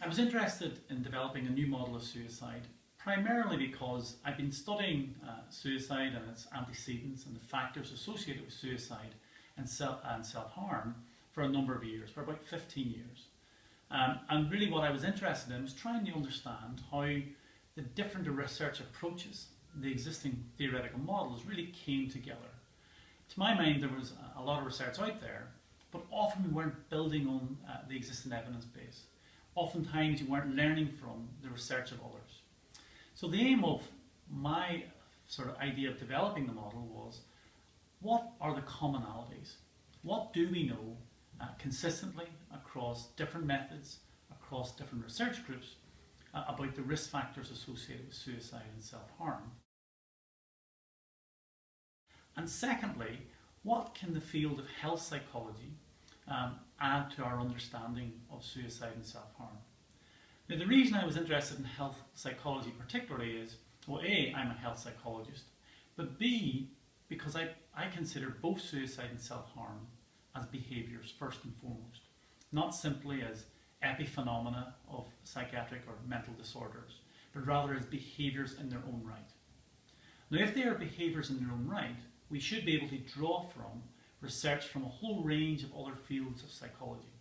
I was interested in developing a new model of suicide primarily because I've been studying suicide and its antecedents and the factors associated with suicide and self-harm for a number of years, for about 15 years. And really what I was interested in was trying to understand how the different research approaches, the existing theoretical models, really came together. To my mind, there was a lot of research out there, but often we weren't building on the existing evidence base. Oftentimes you weren't learning from the research of others. So the aim of my sort of idea of developing the model was, what are the commonalities? What do we know consistently across different methods, across different research groups, about the risk factors associated with suicide and self-harm? And secondly, what can the field of health psychology add to our understanding of suicide and self-harm? Now, the reason I was interested in health psychology particularly is, well, A, I'm a health psychologist, but B, because I consider both suicide and self-harm as behaviours first and foremost, not simply as epiphenomena of psychiatric or mental disorders, but rather as behaviours in their own right. Now, if they are behaviours in their own right, we should be able to draw from research from a whole range of other fields of psychology.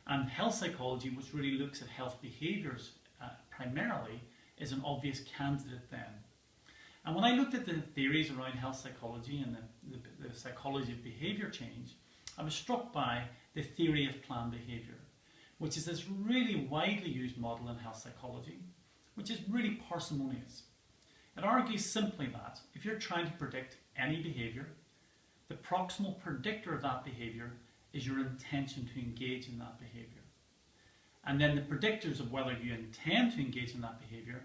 And health psychology, which really looks at health behaviours primarily, is an obvious candidate then. And when I looked at the theories around health psychology and the psychology of behaviour change, I was struck by the theory of planned behaviour, which is this really widely used model in health psychology, which is really parsimonious. It argues simply that if you're trying to predict any behaviour, the proximal predictor of that behaviour is your intention to engage in that behaviour. And then the predictors of whether you intend to engage in that behaviour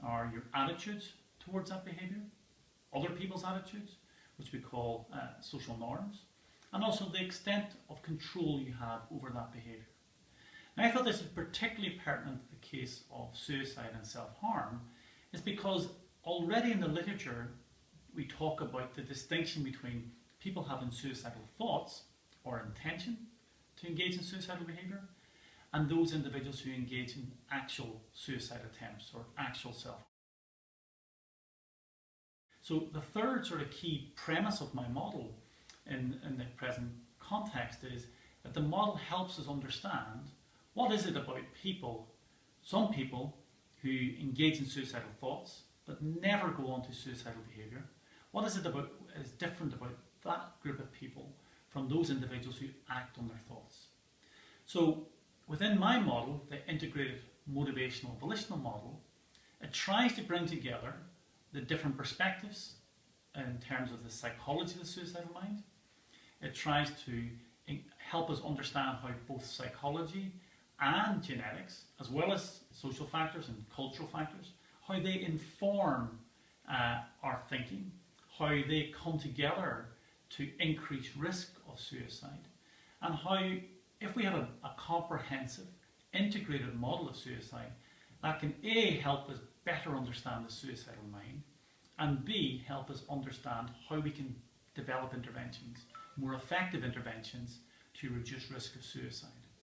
are your attitudes towards that behaviour, other people's attitudes, which we call social norms, and also the extent of control you have over that behaviour. Now, I thought this is particularly pertinent to the case of suicide and self-harm, is because already in the literature we talk about the distinction between people having suicidal thoughts or intention to engage in suicidal behaviour, and those individuals who engage in actual suicide attempts or actual self. So the third sort of key premise of my model in the present context is that the model helps us understand what is it about people, some people who engage in suicidal thoughts but never go on to suicidal behaviour. What is it about is different about that group of people from those individuals who act on their thoughts? So within my model, the integrated motivational-volitional model, it tries to bring together the different perspectives in terms of the psychology of the suicidal mind. It tries to help us understand how both psychology and genetics, as well as social factors and cultural factors, how they inform our thinking, how they come together to increase risk of suicide, and how, if we have a comprehensive, integrated model of suicide, that can A, help us better understand the suicidal mind, and B, help us understand how we can develop interventions, more effective interventions, to reduce risk of suicide.